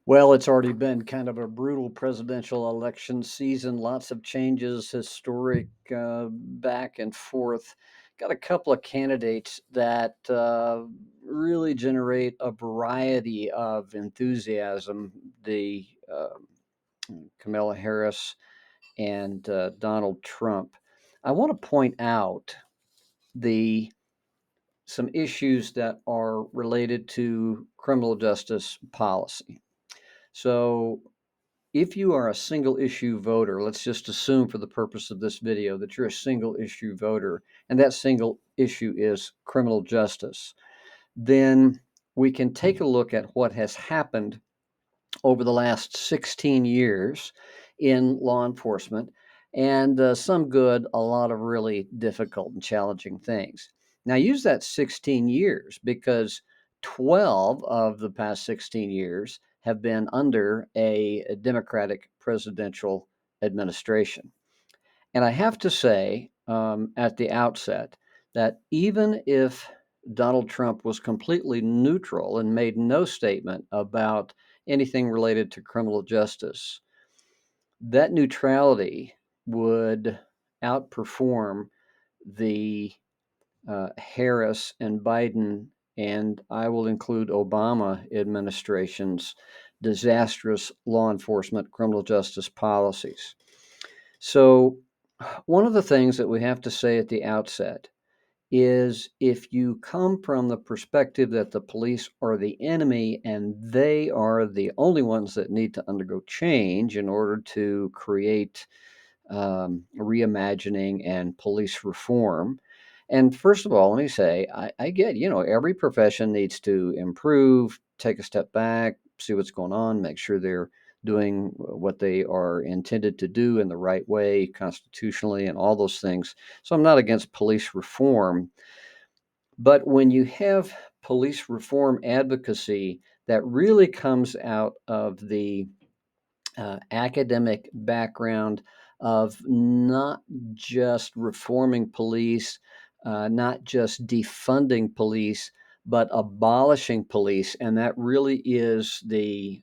Well, it's already been kind of a brutal presidential election season. Lots of changes, historic back and forth. Got a couple of candidates that really generate a variety of enthusiasm. The Kamala Harris and Donald Trump. I want to point out the some issues that are related to criminal justice policy. So, if you are a single issue voter, let's just assume for the purpose of this video that you're a single issue voter, and that single issue is criminal justice, then we can take a look at what has happened over the last 16 years in law enforcement, and some good, a lot of really difficult and challenging things. Now, use that 16 years because 12 of the past 16 years have been under a Democratic presidential administration. And I have to say at the outset that even if Donald Trump was completely neutral and made no statement about anything related to criminal justice, that neutrality would outperform the Harris and Biden, and I will include Obama administration's disastrous law enforcement criminal justice policies. So, one of the things that we have to say at the outset is if you come from the perspective that the police are the enemy and they are the only ones that need to undergo change in order to create reimagining and police reform. And first of all, let me say, I get, every profession needs to improve, take a step back, see what's going on, make sure they're doing what they are intended to do in the right way, constitutionally, and all those things. So I'm not against police reform. But when you have police reform advocacy that really comes out of the academic background of not just reforming police, not just defunding police, but abolishing police. And that really is the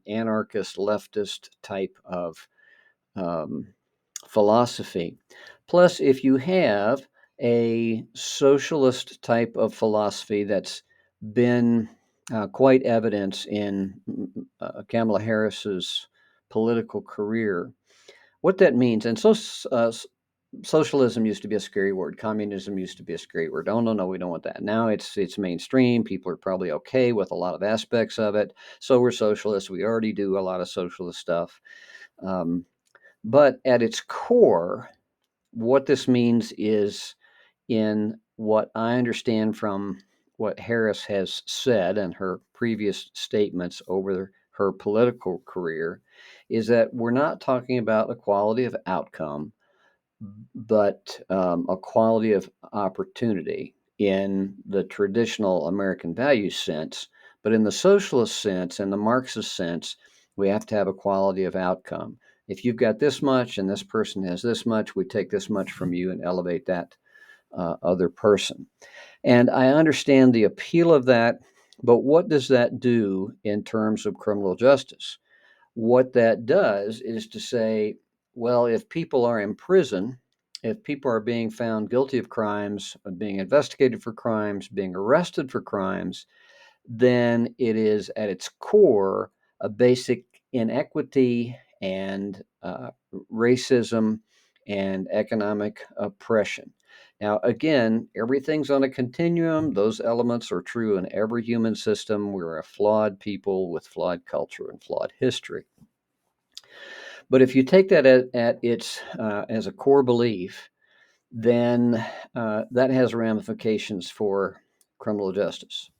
anarchist leftist type of um, philosophy. Plus, if you have a socialist type of philosophy that's been quite evident in Kamala Harris's political career, what that means, and socialism used to be a scary word. Communism used to be a scary word. Oh no, no, we don't want that. Now it's mainstream. People are probably okay with a lot of aspects of it. So we're socialists. We already do a lot of socialist stuff. Um, but at its core, what this means is in what I understand from what Harris has said and her previous statements over her political career is that we're not talking about equality of outcome, but a quality of opportunity in the traditional American value sense. But in the socialist sense and the Marxist sense, we have to have a quality of outcome. If you've got this much and this person has this much, we take this much from you and elevate that other person. And I understand the appeal of that, but what does that do in terms of criminal justice? What that does is to say, well, if people are in prison, if people are being found guilty of crimes, being investigated for crimes, being arrested for crimes, then it is at its core a basic inequity and racism and economic oppression. Now, again, everything's on a continuum. Those elements are true in every human system. We're a flawed people with flawed culture and flawed history. But if you take that at its as a core belief, then that has ramifications for criminal justice.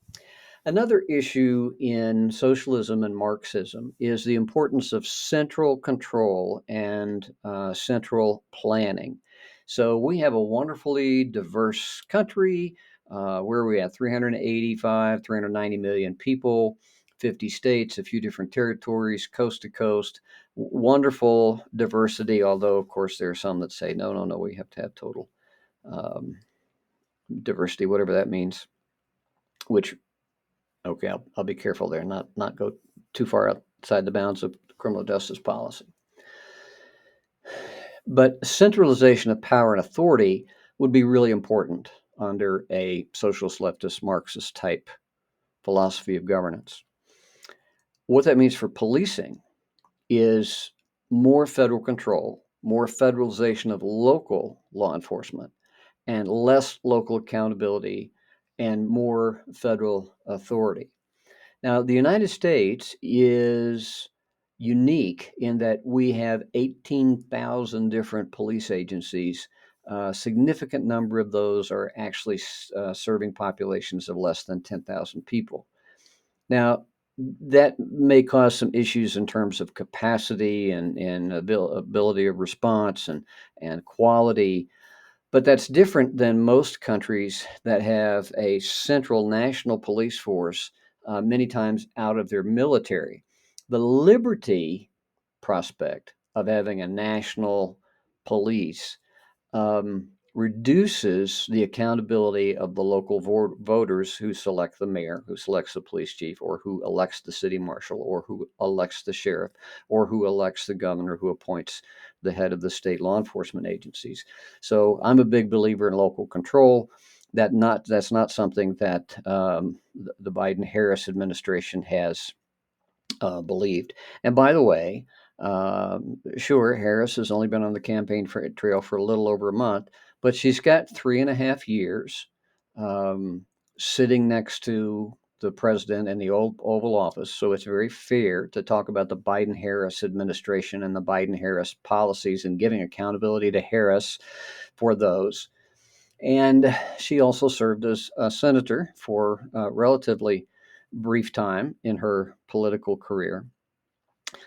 Another issue in socialism and Marxism is the importance of central control and central planning. So we have a wonderfully diverse country where we have 385, 390 million people, 50 states, a few different territories, coast to coast. Wonderful diversity, although, of course, there are some that say, no, no, no, we have to have total um, diversity, whatever that means, which okay, I'll be careful there, not go too far outside the bounds of criminal justice policy. But centralization of power and authority would be really important under a socialist, leftist, Marxist type philosophy of governance. What that means for policing is more federal control, more federalization of local law enforcement, and less local accountability and more federal authority. Now, the United States is unique in that we have 18,000 different police agencies. A significant number of those are actually serving populations of less than 10,000 people. Now, that may cause some issues in terms of capacity and ability of response and quality, but that's different than most countries that have a central national police force, many times out of their military. The liberty prospect of having a national police reduces the accountability of the local voters who select the mayor, who selects the police chief, or who elects the city marshal, or who elects the sheriff, or who elects the governor, who appoints the head of the state law enforcement agencies. So I'm a big believer in local control. That's not something that the Biden-Harris administration has believed. And by the way, sure, Harris has only been on the campaign trail for a little over a month, but she's got 3.5 years sitting next to the president in the Oval Office. So it's very fair to talk about the Biden-Harris administration and the Biden-Harris policies and giving accountability to Harris for those. And she also served as a senator for a relatively brief time in her political career.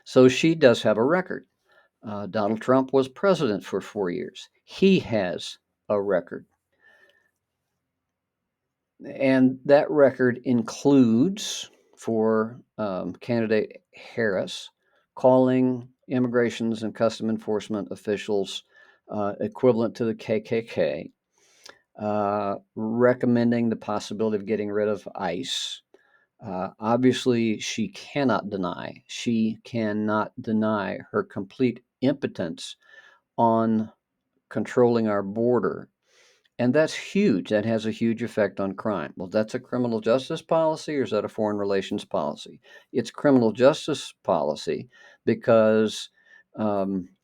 So she does have a record. Donald Trump was president for 4 years. He has a record. And that record includes, for candidate Harris, calling immigrations and custom enforcement officials equivalent to the KKK, recommending the possibility of getting rid of ICE. Obviously, she cannot deny her complete impotence on controlling our border. And that's huge. That has a huge effect on crime. Well, that's a criminal justice policy, or is that a foreign relations policy? It's criminal justice policy because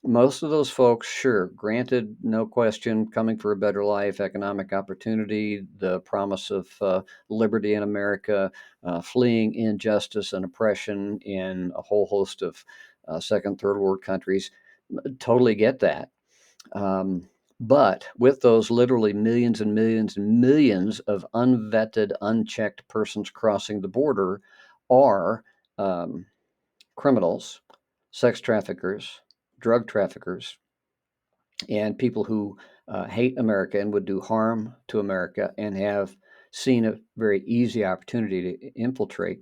most of those folks, sure, granted, no question, coming for a better life, economic opportunity, the promise of liberty in America, fleeing injustice and oppression in a whole host of second, third world countries, totally get that. But with those literally millions and millions and millions of unvetted, unchecked persons crossing the border are criminals, sex traffickers, drug traffickers, and people who hate America and would do harm to America and have seen a very easy opportunity to infiltrate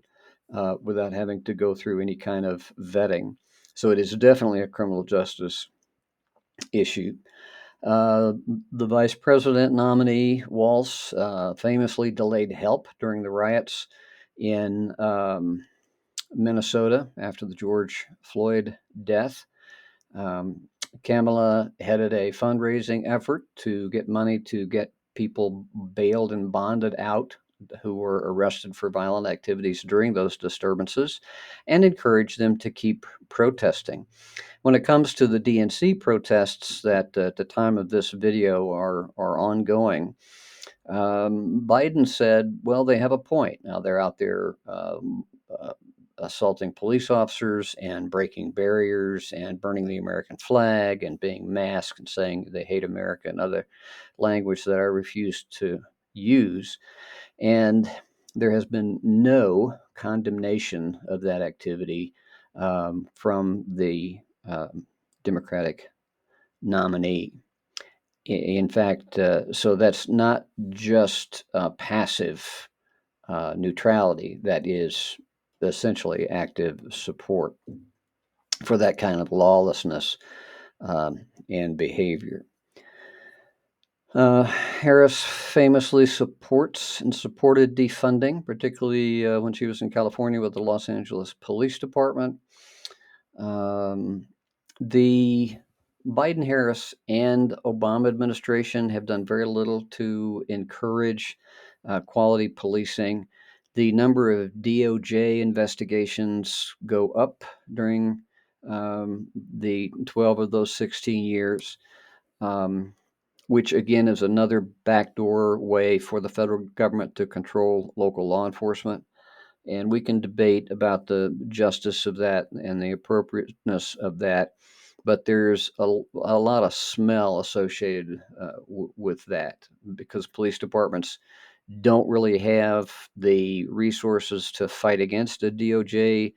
without having to go through any kind of vetting. So it is definitely a criminal justice issue. The vice president nominee, Walz, famously delayed help during the riots in Minnesota after the George Floyd death. Kamala headed a fundraising effort to get money to get people bailed and bonded out who were arrested for violent activities during those disturbances and encouraged them to keep protesting. When it comes to the DNC protests that at the time of this video are ongoing, Biden said, well, they have a point. Now they're out there assaulting police officers and breaking barriers and burning the American flag and being masked and saying they hate America and other language that I refuse to use. And there has been no condemnation of that activity from the Democratic nominee. In fact, so that's not just passive neutrality, that is essentially active support for that kind of lawlessness and behavior. Harris famously supports and supported defunding, particularly when she was in California with the Los Angeles Police Department. Um, the Biden Harris and Obama administration have done very little to encourage quality policing. The number of DOJ investigations go up during the 12 of those 16 years. Um, which again is another backdoor way for the federal government to control local law enforcement. And we can debate about the justice of that and the appropriateness of that, but there's a lot of smell associated with that because police departments don't really have the resources to fight against a DOJ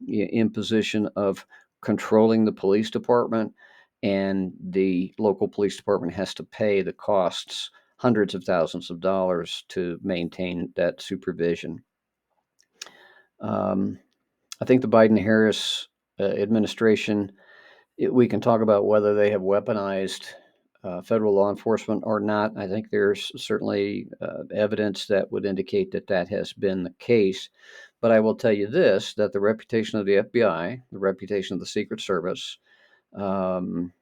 imposition of controlling the police department, and the local police department has to pay the costs, hundreds of thousands of dollars, to maintain that supervision. Um, I think the Biden Harris administration, we can talk about whether they have weaponized federal law enforcement or not. I think there's certainly evidence that would indicate that that has been the case. But I will tell you this, that the reputation of the FBI, the reputation of the Secret Service, um,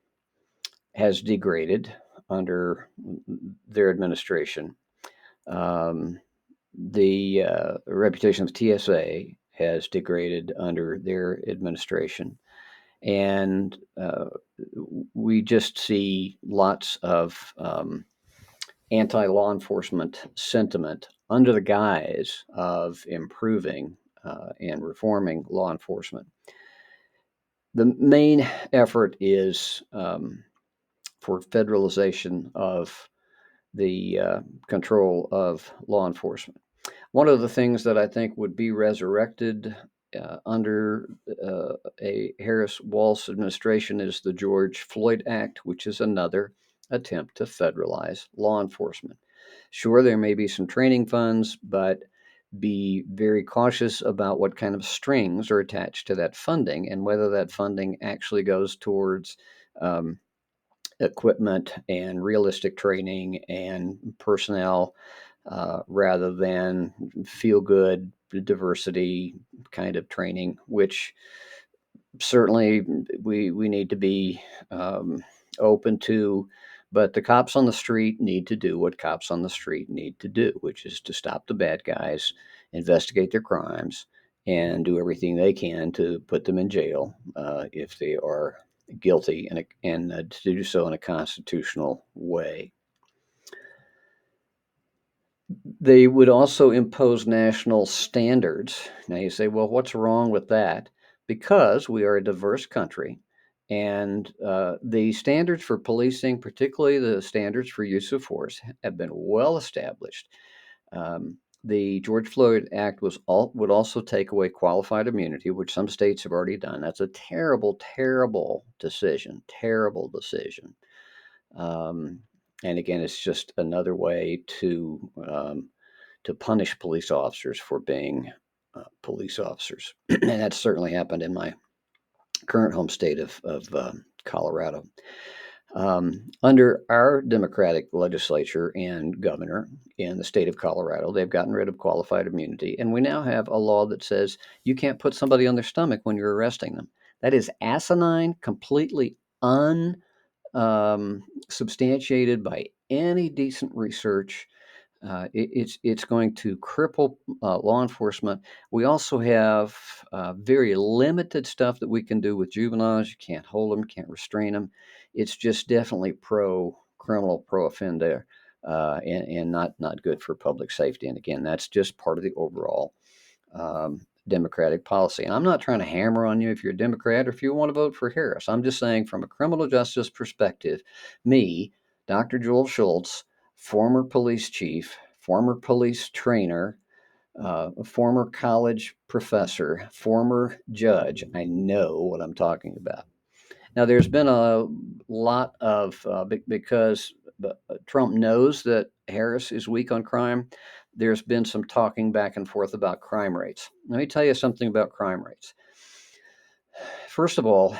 has degraded under their administration. Um, the reputation of TSA has degraded under their administration. And we just see lots of anti law enforcement sentiment under the guise of improving and reforming law enforcement. The main effort is for federalization of the control of law enforcement. One of the things that I think would be resurrected under a Harris Walsh administration is the George Floyd Act, which is another attempt to federalize law enforcement. Sure, there may be some training funds, but be very cautious about what kind of strings are attached to that funding and whether that funding actually goes towards um, equipment and realistic training and personnel rather than feel good diversity kind of training, which certainly we need to be open to. But the cops on the street need to do what cops on the street need to do, which is to stop the bad guys, investigate their crimes, and do everything they can to put them in jail if they are guilty, and to do so in a constitutional way. They would also impose national standards. Now you say, well, what's wrong with that? Because we are a diverse country, and the standards for policing, particularly the standards for use of force, have been well established. The George Floyd Act would also take away qualified immunity, which some states have already done. That's a terrible, terrible decision. Terrible decision. Um, and again, it's just another way to punish police officers for being police officers. And that's certainly happened in my current home state of Colorado. Under our Democratic legislature and governor in the state of Colorado, they've gotten rid of qualified immunity. And we now have a law that says you can't put somebody on their stomach when you're arresting them. That is asinine, completely unsubstantiated by any decent research. It's going to cripple law enforcement. We also have very limited stuff that we can do with juveniles. You can't hold them, can't restrain them. It's just definitely pro criminal, pro offender, and not good for public safety. And again, that's just part of the overall Democratic policy. And I'm not trying to hammer on you if you're a Democrat or if you want to vote for Harris. I'm just saying, from a criminal justice perspective, me, Dr. Joel Schultz, former police chief, former police trainer, a former college professor, former judge, I know what I'm talking about. Now, there's been a lot of, because Trump knows that Harris is weak on crime, there's been some talking back and forth about crime rates. Let me tell you something about crime rates. First of all,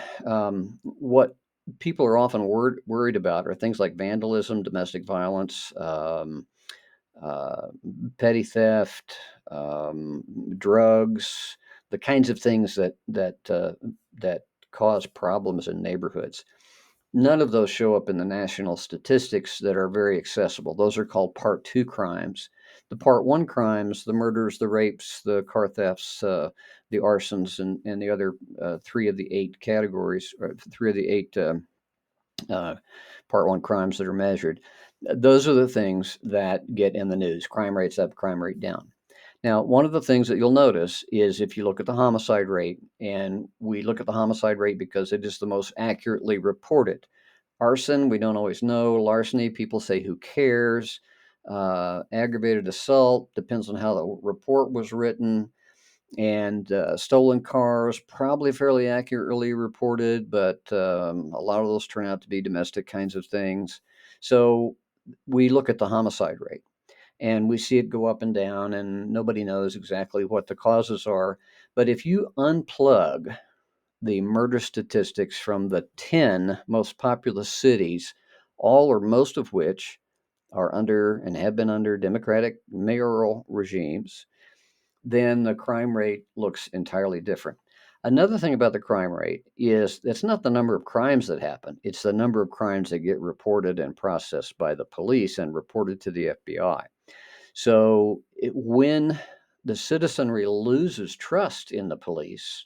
what people are often worried about are things like vandalism, domestic violence, uh, petty theft, drugs, the kinds of things that cause problems in neighborhoods. None of those show up in the national statistics that are very accessible. Those are called Part Two crimes. The Part One crimes, the murders, the rapes, the car thefts, the arsons, and the other three of the eight categories, or three of the eight uh, Part One crimes that are measured. Those are the things that get in the news. Crime rates up, crime rate down. Now, one of the things that you'll notice is if you look at the homicide rate, and we look at the homicide rate because it is the most accurately reported. Arson, we don't always know. Larceny, people say, who cares? Aggravated assault depends on how the report was written. And stolen cars, probably fairly accurately reported, but a lot of those turn out to be domestic kinds of things. So we look at the homicide rate and we see it go up and down, and nobody knows exactly what the causes are. But if you unplug the murder statistics from the 10 most populous cities, all or most of which are under and have been under Democratic mayoral regimes, then the crime rate looks entirely different. Another thing about the crime rate is it's not the number of crimes that happen, it's the number of crimes that get reported and processed by the police and reported to the FBI. So when the citizenry loses trust in the police,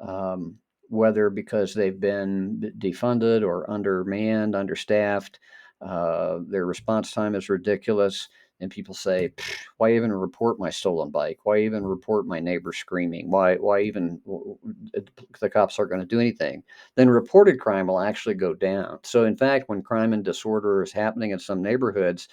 um, whether because they've been defunded or undermanned, understaffed. Their response time is ridiculous. And people say, why even report my stolen bike? Why even report my neighbor screaming? Why even the cops aren't going to do anything? Then reported crime will actually go down. So, in fact, when crime and disorder is happening in some neighborhoods,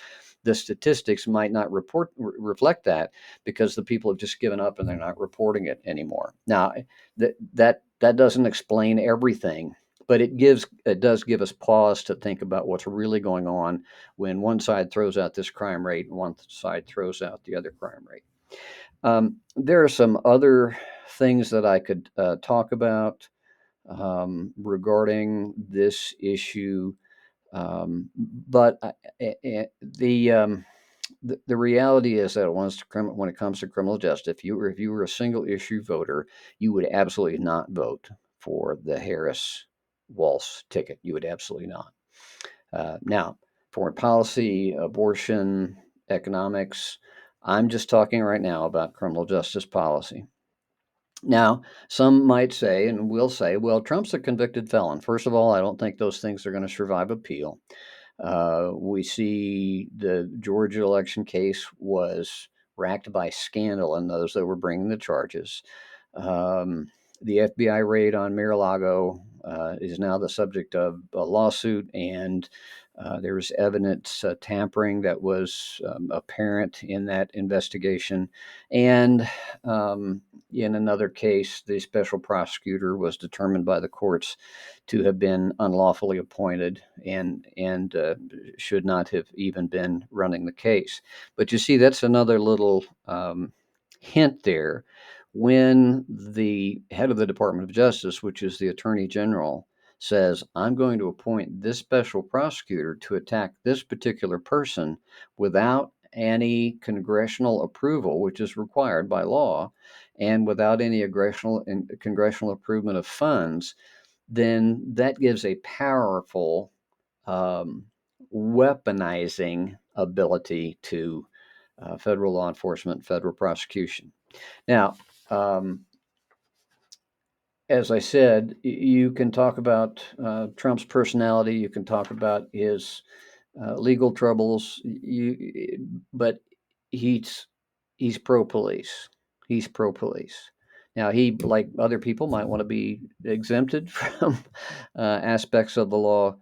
the statistics might not reflect that because the people have just given up and they're not reporting it anymore. Now, that doesn't explain everything, but it does give us pause to think about what's really going on when one side throws out this crime rate and one side throws out the other crime rate. There are some other things that I could talk about regarding this issue, but the the reality is that when it comes to criminal justice, if you were a single issue voter, you would absolutely not vote for the Harris Walz ticket. You would absolutely not. Now, foreign policy, abortion, economics. I'm just talking right now about criminal justice policy. Now, some might say, and will say, well, Trump's a convicted felon. First of all, I don't think those things are going to survive appeal. We see the Georgia election case was racked by scandal in those that were bringing the charges. Um, the FBI raid on Mar-a-Lago is now the subject of a lawsuit, and there was evidence tampering that was apparent in that investigation. And in another case, the special prosecutor was determined by the courts to have been unlawfully appointed and should not have even been running the case. But you see, that's another little hint there. When the head of the Department of Justice, which is the Attorney General, says, I'm going to appoint this special prosecutor to attack this particular person without any congressional approval, which is required by law, and without any congressional approval of funds, then that gives a powerful um, weaponizing ability to federal law enforcement, federal prosecution. Now, um, as I said, you can talk about Trump's personality. You can talk about his legal troubles. But he's he's pro police. He's pro police. Now, he, like other people, might want to be exempted from aspects of the law.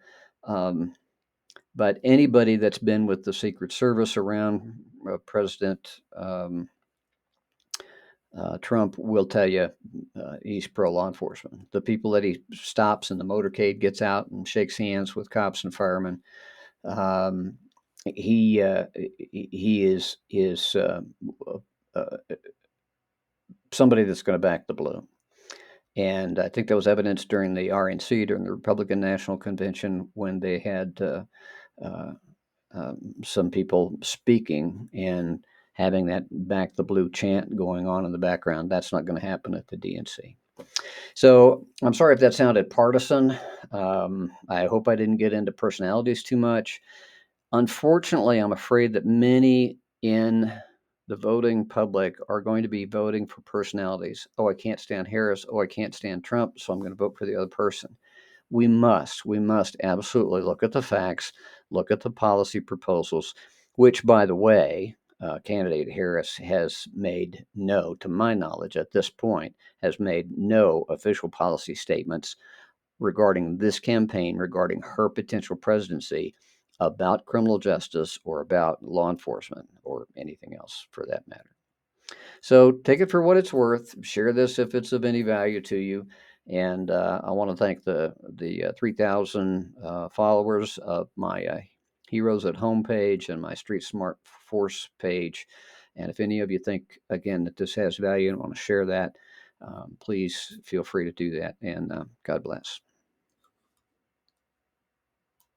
Um, but anybody that's been with the Secret Service around President Trump will tell you he's pro law enforcement. The people that he stops in the motorcade, gets out and shakes hands with cops and firemen. Um, he is somebody that's going to back the blue. And I think that was evidenced during the RNC, during the Republican National Convention, when they had uh, some people speaking and having that back the blue chant going on in the background. That's not going to happen at the DNC. So I'm sorry if that sounded partisan. I hope I didn't get into personalities too much. Unfortunately, I'm afraid that many in the voting public are going to be voting for personalities. Oh, I can't stand Harris. Oh, I can't stand Trump, so I'm going to vote for the other person. We must absolutely look at the facts, look at the policy proposals, which, by the way, candidate Harris has made no, to my knowledge at this point, has made no official policy statements regarding this campaign, regarding her potential presidency, about criminal justice or about law enforcement or anything else for that matter. So take it for what it's worth. Share this if it's of any value to you. And I want to thank the 3,000 followers of my Heroes at Home page and my Street Smart Force page. And if any of you think, again, that this has value and want to share that, please feel free to do that. And God bless.